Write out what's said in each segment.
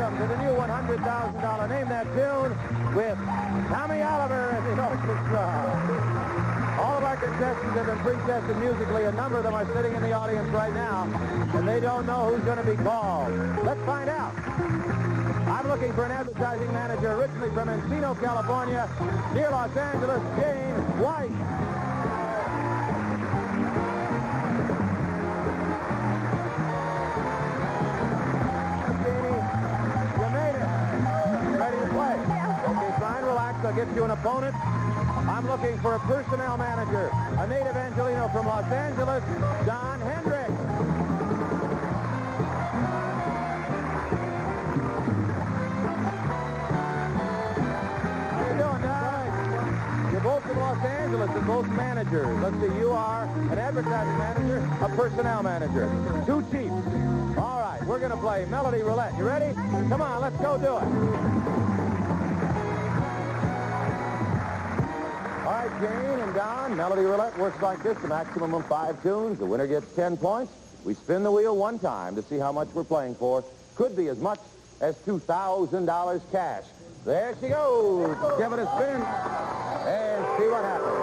welcome to the new $100,000 Name That Tune with Tommy Oliver and the orchestra. All of our contestants have been pre-tested musically. A number of them are sitting in the audience right now, and they don't know who's going to be called. Let's find out. I'm looking for an advertising manager originally from Encino, California, near Los Angeles, Jayne White. I'll get you an opponent. I'm looking for a personnel manager, a native Angelino from Los Angeles, Don Hendricks. How you doing, Don? You're both from Los Angeles and both managers. Let's see, you are an advertising manager, a personnel manager. Two chiefs. All right, we're going to play Melody Roulette. You ready? Come on, let's go do it. Jayne and Don, Melody Roulette works like this, a maximum of 5 tunes. The winner gets 10 points. We spin the wheel one time to see how much we're playing for. Could be as much as $2,000 cash. There she goes. Give it a spin and see what happens.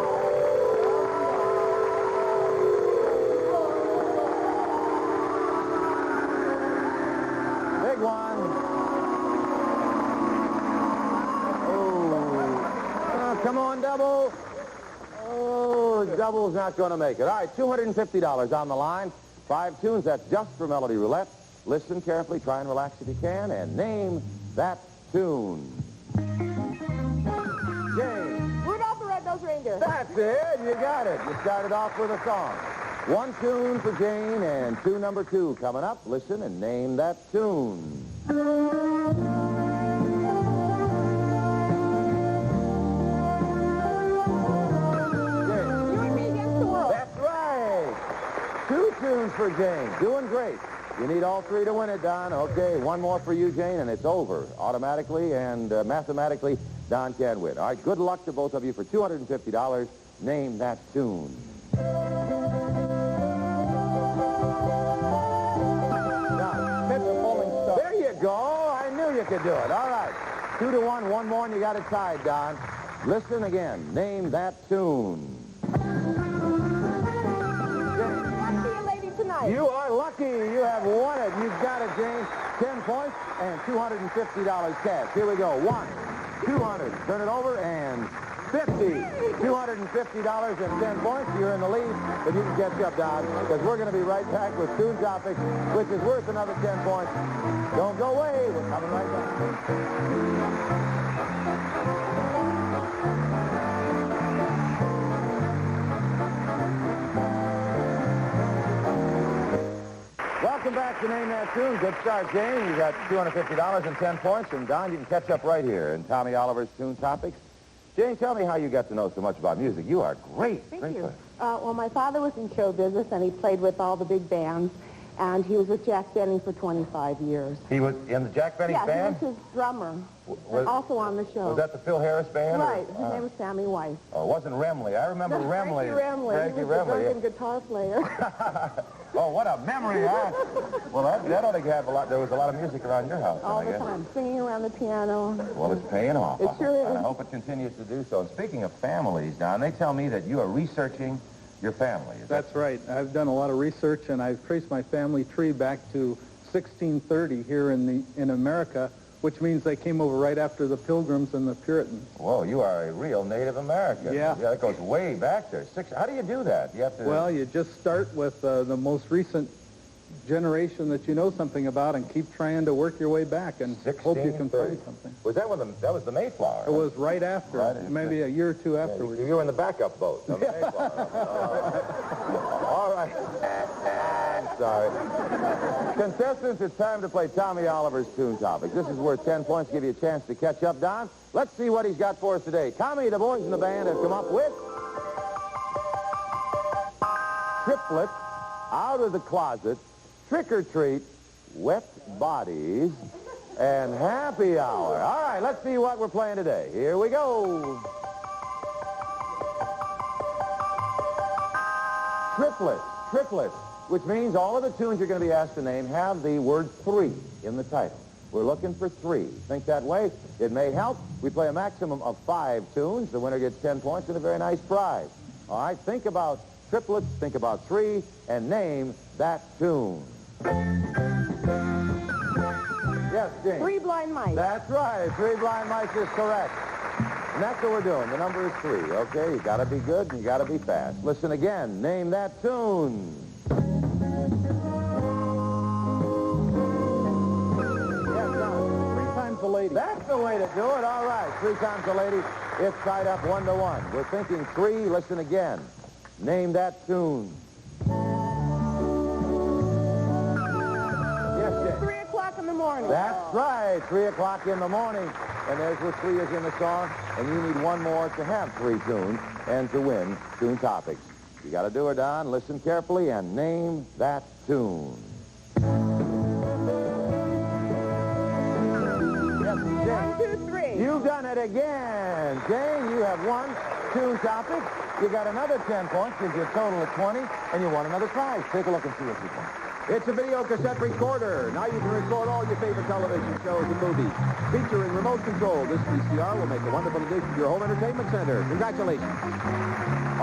Big one. Oh, come on, double. Oh, double's not going to make it. All right, $250 on the line. 5 tunes, that's just for Melody Roulette. Listen carefully, try and relax if you can, and name that tune. Jayne. Rudolph the Red-Nosed Reindeer. That's it. You got it. You started off with a song. 1 tune for Jayne and tune number 2 coming up. Listen and name that tune. Tunes for Jayne. Doing great. You need all 3 to win it, Don. Okay, 1 more for you, Jayne, and it's over. Automatically and mathematically, Don can win. All right, good luck to both of you for $250. Name that tune. Don. There you go. I knew you could do it. All right. 2 to 1, 1 more, and you got it tied, Don. Listen again. Name that tune. You are lucky. You have won it. You've got it, Jayne. 10 points and $250 cash. Here we go. 1, 200. Turn it over and 50. $250 and 10 points. You're in the lead, but you can catch up, Don, because we're going to be right back with Tune Topics, which is worth another 10 points. Don't go away. We're coming right back. Welcome back to Name That Tune. Good start, Jayne. You got $250 and 10 points. And, Don, you can catch up right here in Tommy Oliver's Tune Topics. Jayne, tell me how you got to know so much about music. You are great. Thank you. Well, my father was in show business, and he played with all the big bands. And he was with Jack Benny for 25 years. He was in the Jack Benny band? Yeah, he was his drummer. Also on the show. Was that the Phil Harris band? Right. His name was Sammy Weiss. Oh, it wasn't Remley. I remember Remley. Frankie Remley. He was a drunken guitar player. Oh, what a memory, huh? Well, that ought to have a lot. There was a lot of music around your house. All the time. Singing around the piano. Well, it's paying off. It sure is. And I hope it continues to do so. And speaking of families, Don, they tell me that you are researching your family. That's right. I've done a lot of research, and I've traced my family tree back to 1630 here in America, which means they came over right after the Pilgrims and the Puritans. Whoa, you are a real Native American. Yeah. Yeah, that goes way back there. How do you do that? You have to... Well, you just start with the most recent generation that you know something about and keep trying to work your way back and hope you can find something. Was that that was the Mayflower? It was right after, maybe a year or two afterwards. You were in the backup boat of the Mayflower. All right. I'm sorry. Contestants, it's time to play Tommy Oliver's Tune Topics. This is worth 10 points, give you a chance to catch up, Don. Let's see what he's got for us today. Tommy, the boys in the band have come up with Triplet, Out of the Closet, Trick or Treat, Wet Bodies, and Happy Hour. All right, let's see what we're playing today. Here we go. Triplets, which means all of the tunes you're going to be asked to name have the word 3 in the title. We're looking for 3. Think that way? It may help. We play a maximum of 5 tunes. The winner gets 10 points and a very nice prize. All right, think about triplets, think about 3, and name that tune. Yes, Jane. 3 Blind Mice. That's right. 3 Blind Mice is correct. And that's what we're doing. The number is 3, okay? You got to be good and you got to be fast. Listen again. Name that tune. Yes, Don. 3 times a lady. That's the way to do it. All right. 3 times a lady. It's tied up 1-1. We're thinking 3. Listen again. Name that tune. Yes, Jane. 3 o'clock in the morning. That's right, 3 o'clock in the morning. And there's where 3 is in the song. And you need 1 more to have 3 tunes and to win Tune Topics. You got to do it, Don. Listen carefully and name that tune. Yes, Jane. 1, 2, 3. You've done it again. Jane, you have won Tune Topics. You got another 10 points, gives you a total of 20, and you won another prize. Take a look and see what you won. It's a video cassette recorder. Now you can record all your favorite television shows and movies. Featuring remote control, this VCR will make a wonderful addition to your home entertainment center. Congratulations.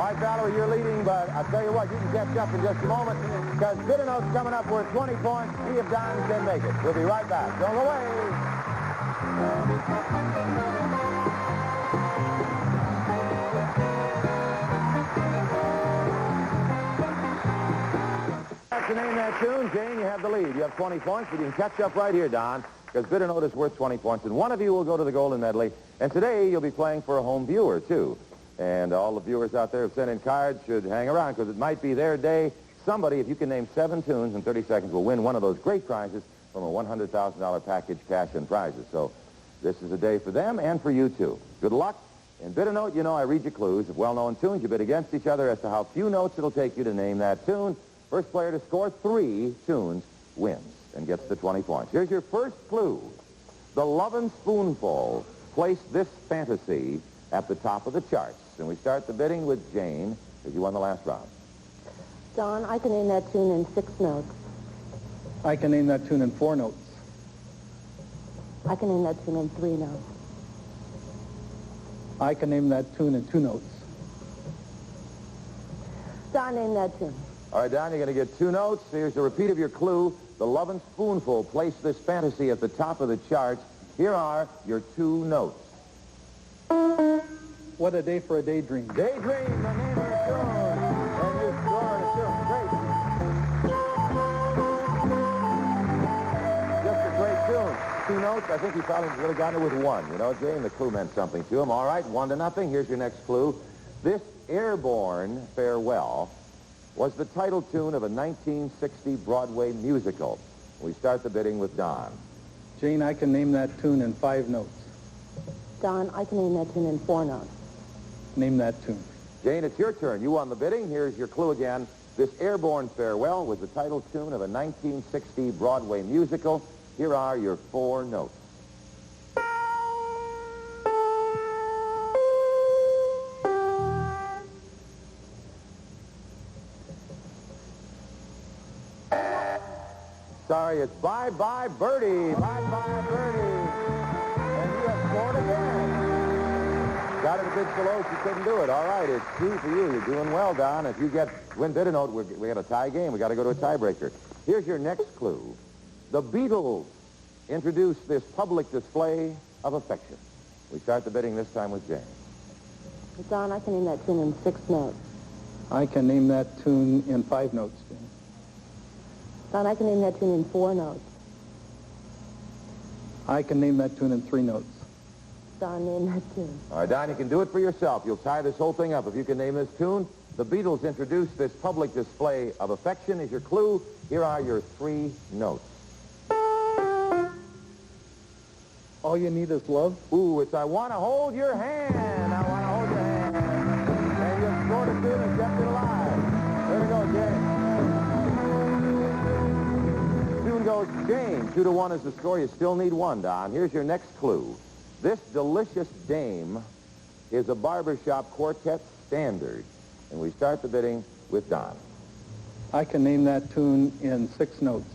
All right, Valerie, you're leading, but I'll tell you what, you can catch up in just a moment because Bid a Note's coming up worth 20 points. See if Don can make it. We'll be right back. Don't go away. To name that tune, Jane, you have the lead. You have 20 points, but you can catch up right here, Don, because Bid a Note is worth 20 points, and one of you will go to the Golden Medley. And today you'll be playing for a home viewer, too. And all the viewers out there who sent in cards should hang around, because it might be their day. Somebody, if you can name 7 tunes in 30 seconds, will win one of those great prizes from a $100,000 package, cash and prizes. So this is a day for them and for you, too. Good luck. In Bid a Note, you know I read you clues. Of well-known tunes, you bid against each other as to how few notes it'll take you to name that tune. First player to score 3 tunes wins and gets the 20 points. Here's your first clue. The Lovin' Spoonful placed this fantasy at the top of the charts. And we start the bidding with Jane, because you won the last round. Don, I can name that tune in 6 notes. I can name that tune in 4 notes. I can name that tune in 3 notes. I can name that tune in 2 notes. Don, name that tune. All right, Don, you're going to get 2 notes. Here's a repeat of your clue. The Lovin' Spoonful placed this fantasy at the top of the charts. Here are your 2 notes. What a day for a daydream. Daydream, the name of the tune. And you scored a tune. Great. Just a great tune. 2 notes. I think he probably would have gotten it with 1. You know, Jane, the clue meant something to him. All right, 1-0. Here's your next clue. This airborne farewell was the title tune of a 1960 Broadway musical. We start the bidding with Don. Jane, I can name that tune in 5 notes. Don, I can name that tune in 4 notes. Name that tune. Jane, it's your turn. You won the bidding. Here's your clue again. This airborne farewell was the title tune of a 1960 Broadway musical. Here are your 4 notes. Sorry, it's Bye Bye Birdie. Bye Bye Birdie. And you have scored again. Got it a bit so low you couldn't do it. All right, it's 2 for you. You're doing well, Don. If you win Bid a Note, we got a tie game. We got to go to a tiebreaker. Here's your next clue. The Beatles introduced this public display of affection. We start the bidding this time with Jane. Don, I can name that tune in 6 notes. I can name that tune in 5 notes, Jane. Don, I can name that tune in 4 notes. I can name that tune in 3 notes. Don, name that tune. All right, Don, you can do it for yourself. You'll tie this whole thing up if you can name this tune. The Beatles introduced this public display of affection as your clue. Here are your 3 notes. All you need is love. Ooh, it's I Want to Hold Your Hand. I Want to Hold Your Hand. And you scored a tune and kept it alive. There we go, Jane. Tune goes Jane. 2-1 is the score. You still need 1, Don. Here's your next clue. This delicious dame is a barbershop quartet standard. And we start the bidding with Don. I can name that tune in 6 notes.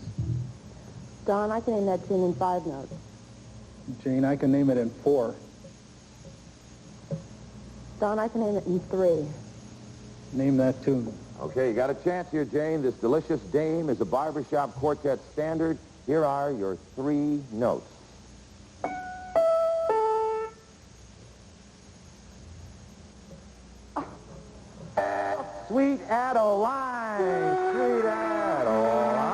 Don, I can name that tune in 5 notes. Jayne, I can name it in 4. Don, I can name it in 3. Name that tune. Okay, you got a chance here, Jayne. This delicious dame is a barbershop quartet standard. Here are your 3 notes. Sweet Adeline, Sweet Adeline.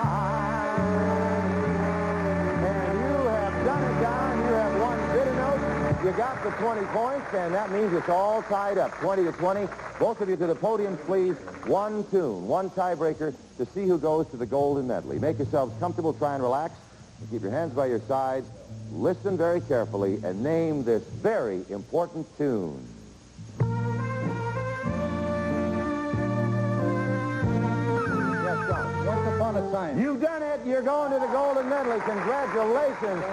And you have done it, Don. You have won bitter notes. You got the 20 points, and that means it's all tied up, 20-20. Both of you to the podium, please. One tune, one tiebreaker to see who goes to the golden medley. Make yourselves comfortable, try and relax. Keep your hands by your sides. Listen very carefully and name this very important tune. Once upon a time. You've done it. You're going to the golden medley. Congratulations.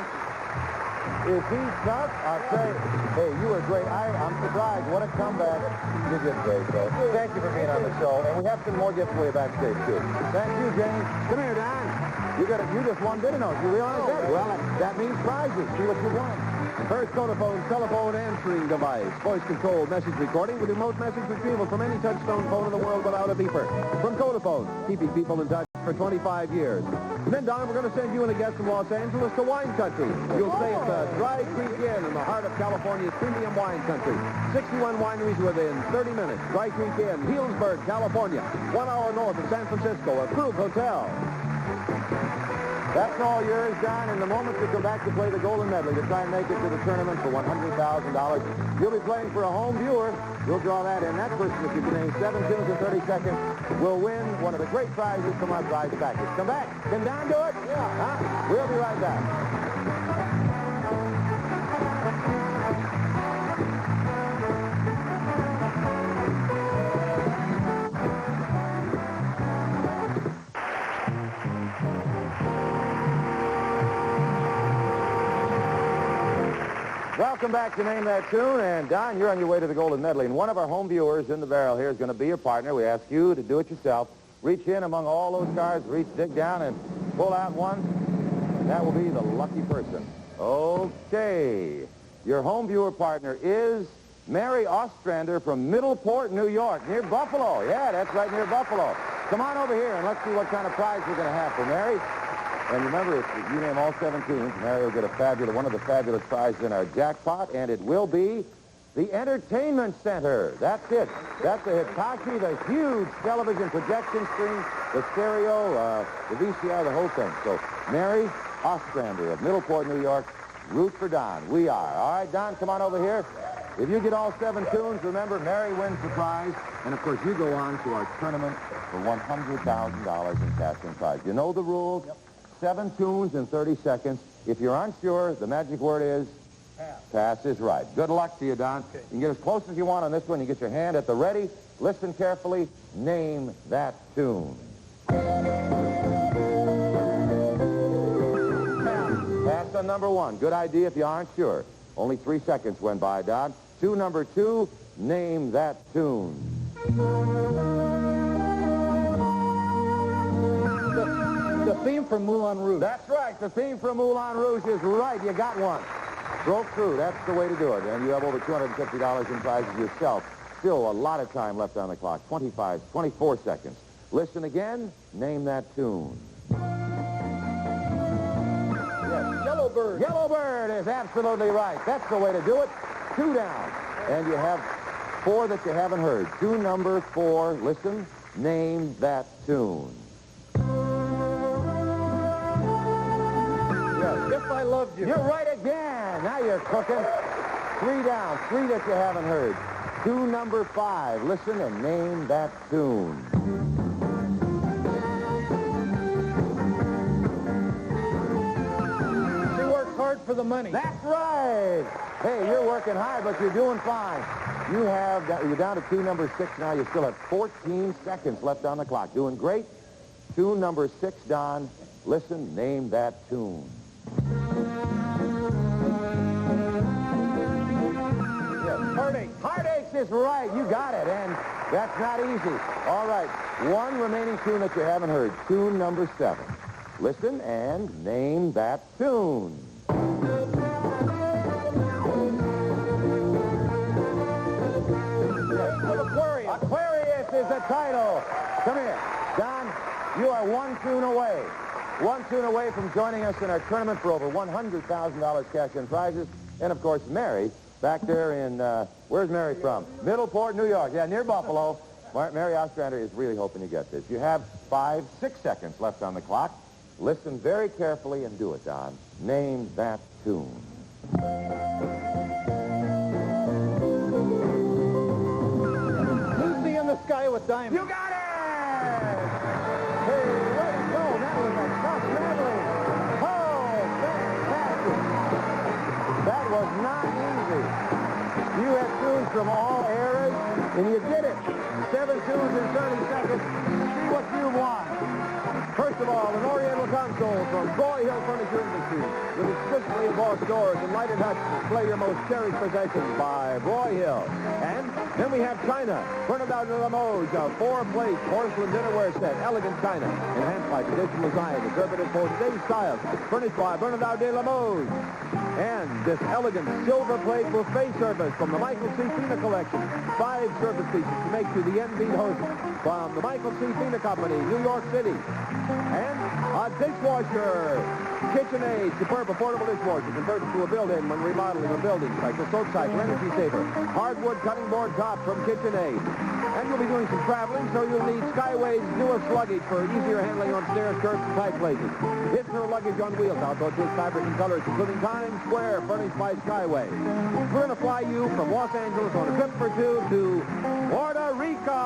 Is he tough? I'll say, hey, you were great. I'm surprised. What a comeback. You did great, though. Thank you for being on the show. And we have some more gifts for you backstage, too. Thank you, Jayne. Come here, Don. You just won dinner notes. You realize that? Well, that means prizes. See what you won. First Codaphone telephone answering device. Voice-controlled message recording with remote message retrieval from any touch-tone phone in the world without a beeper. From Codaphone, keeping people in touch for 25 years. And then, Don, we're going to send you and a guest from Los Angeles to wine country. You'll stay at the Dry Creek Inn in the heart of California's premium wine country. 61 wineries within 30 minutes. Dry Creek Inn, Healdsburg, California. 1 hour north of San Francisco, a Krug Hotel. That's all yours, Don. In the moment, you come back to play the golden medley to try and make it to the tournament for $100,000. You'll be playing for a home viewer. We'll draw that in. That person, if you can name 7 tunes in 30 seconds, will win one of the great prizes from our prize package. Come back. Can Don do it? Yeah. Huh? We'll be right back. Welcome back to Name That Tune, and Don, you're on your way to the golden medley, and one of our home viewers in the barrel here is going to be your partner. We ask you to do it yourself. Reach in among all those cards, dig down, and pull out one, and that will be the lucky person. Okay. Your home viewer partner is Mary Ostrander from Middleport, New York, near Buffalo. Yeah, that's right near Buffalo. Come on over here, and let's see what kind of prize we're going to have for Mary. And remember, if you name all 7 tunes, Mary will get one of the fabulous prizes in our jackpot, and it will be the Entertainment Center. That's it. That's the Hitachi, the huge television projection screen, the stereo, the VCR, the whole thing. So, Mary Ostrander of Middleport, New York, root for Don. We are. All right, Don, come on over here. If you get all 7 tunes, remember, Mary wins the prize. And, of course, you go on to our tournament for $100,000 in cash and prize. You know the rules. Yep. 7 tunes in 30 seconds. If you're unsure, the magic word is? Pass. Pass is right. Good luck to you, Don. Okay. You can get as close as you want on this one. You get your hand at the ready. Listen carefully. Name that tune. Pass on number 1. Good idea if you aren't sure. Only 3 seconds went by, Don. Tune number 2. Name that tune. The theme from Moulin Rouge. That's right. The theme from Moulin Rouge is right. You got one. Broke through. That's the way to do it. And you have over $250 in prizes yourself. Still a lot of time left on the clock. 24 seconds. Listen again. Name that tune. Yes. Yellowbird. Yellowbird is absolutely right. That's the way to do it. 2 down. And you have 4 that you haven't heard. Tune number 4. Listen. Name that tune. If I Loved You. You're right again. Now you're cooking. 3 down. 3 that you haven't heard. Tune number 5. Listen and name that tune. She works hard for the money. That's right. Hey, you're working hard, but you're doing fine. You're down to tune number 6 now. You still have 14 seconds left on the clock. Doing great. Tune number 6, Don. Listen, name that tune. Yes, Heartaches. Heartaches is right. You got it, and that's not easy. All right, 1 remaining tune that you haven't heard. Tune number 7. Listen and name that tune. is the title. Come here. Don, you are one tune away. One tune away from joining us in our tournament for over $100,000 cash and prizes. And, of course, Mary, back there in, where's Mary from? Middleport, New York. Yeah, near Buffalo. Mary Ostrander is really hoping you get this. You have 6 seconds left on the clock. Listen very carefully and do it, Don. Name that tune. Lucy in the Sky with Diamonds. You got it! Hey, way to go. That was a tough medley. Oh, fantastic. That was not easy. You had tunes from all eras, and you did it. 7 tunes in 30 seconds. See what you won. First of all, an Oriental console from Broy Hill Furniture Industries with its crisply embossed doors and lighted huts display your most cherished possessions by Broy Hill. And then we have China, Bernardin de Limoges, a 4-plate porcelain dinnerware set, elegant China, enhanced by traditional design, interpreted for today's styles, furnished by Bernardin de Limoges. And this elegant silver plate buffet service from the Michael C. Fina collection. 5 service pieces to make you the envied host from the Michael C. Fina Company, New York City. And a dishwasher. KitchenAid, superb affordable dishwasher converted to a built-in when remodeling a building. Special soap cycle, energy saver. Hardwood cutting board top from KitchenAid. And you'll be doing some traveling, so you'll need Skyway's newest luggage for easier handling on stairs, curbs, and tight places. It's her luggage on wheels, outdoor twist fabric and colors, including Times Square, furnished by Skyway. We're going to fly you from Los Angeles on a trip for 2 to Puerto Rico.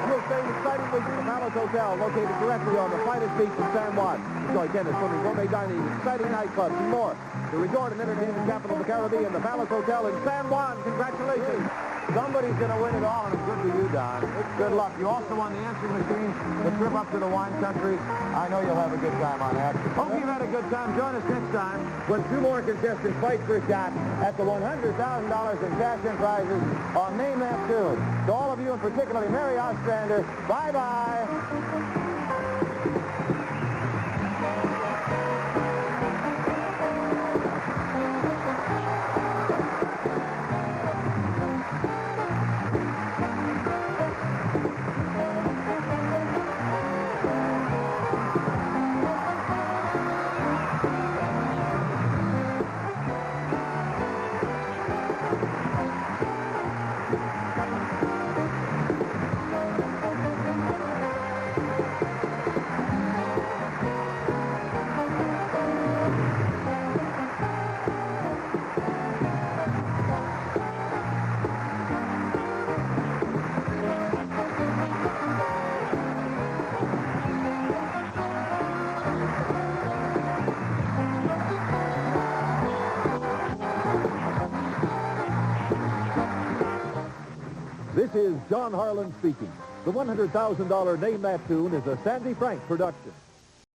You'll stay in exciting weeks at the Palace Hotel, located directly on the finest beach in San Juan. Enjoy tennis, swimming, gourmet dining, exciting nightclubs, and more. The resort and entertainment capital of the Caribbean, the Palace Hotel in San Juan. Congratulations. Somebody's going to win it all, and it's good for you, Don. It's good luck. You also won the answering machine, the trip up to the wine country. I know you'll have a good time on that. Hope you've had a good time. Join us next time when 2 more contestants fight for a shot at the $100,000 in cash and prizes on Name That Tune. To all of you, and particularly Mary Ostrander, bye-bye. This is John Harlan speaking. The $100,000 Name That Tune is a Sandy Frank production.